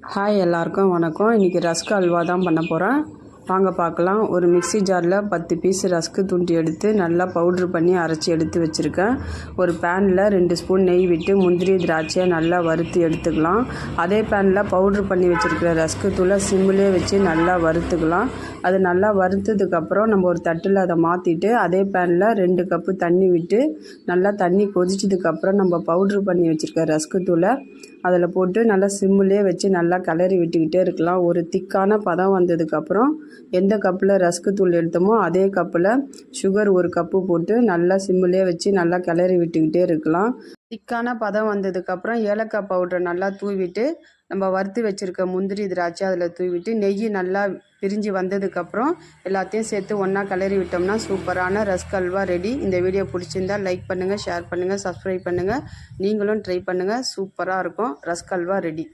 Hi எல்லாருக்கும் வணக்கம். இன்றைக்கி ரஸ்க் அல்வா தான் பண்ண போகிறேன். வாங்க பார்க்கலாம். ஒரு மிக்ஸி ஜாரில் 10 பீஸ் ரஸ்க்கு துண்டி எடுத்து நல்லா பவுட்ரு பண்ணி அரைச்சி எடுத்து வச்சுருக்கேன். ஒரு பேனில் 2 ஸ்பூன் நெய் விட்டு முந்திரி திராட்சையை நல்லா வறுத்து எடுத்துக்கலாம். அதே பேனில் பவுட்ரு பண்ணி வச்சுருக்கிற ரஸ்க்கு தூளை சிம்மிலே வச்சு நல்லா வறுத்துக்கலாம். அது நல்லா வறுத்ததுக்கப்புறம் நம்ம ஒரு தட்டில் அதை மாற்றிட்டு அதே பேனில் 2 கப்பு தண்ணி விட்டு நல்லா தண்ணி கொதிச்சதுக்கப்புறம் நம்ம பவுட்ரு பண்ணி வச்சுருக்க ரஸ்க்கு தூளை அதில் போட்டு நல்லா சிம்மிலே வச்சு நல்லா கிளறி விட்டுக்கிட்டே இருக்கலாம். ஒரு திக்கான பதம் வந்ததுக்கப்புறம் எந்த கப்பில் ரஸ்க்கு தூள் எடுத்தோமோ அதே கப்பில் சுகர் 1 கப்பு போட்டு நல்லா சிம்மிலே வச்சு நல்லா கிளறி விட்டுக்கிட்டே இருக்கலாம். திக்கான பதம் வந்ததுக்கப்புறம் ஏலக்காய் பவுடரை நல்லா தூவிட்டு நம்ம வறுத்து வச்சுருக்க முந்திரி திராட்சை அதில் தூவிட்டு நெய் நல்லா பிரிஞ்சு வந்ததுக்கப்புறம் எல்லாத்தையும் சேர்த்து ஒன்றா கிளறி விட்டோம்னா சூப்பரான ரஸ்க் அல்வா ரெடி. இந்த வீடியோ பிடிச்சிருந்தால் லைக் பண்ணுங்கள், ஷேர் பண்ணுங்கள், சப்ஸ்கிரைப் பண்ணுங்கள். நீங்களும் ட்ரை பண்ணுங்கள். சூப்பராக இருக்கும். Rusk halwa ready.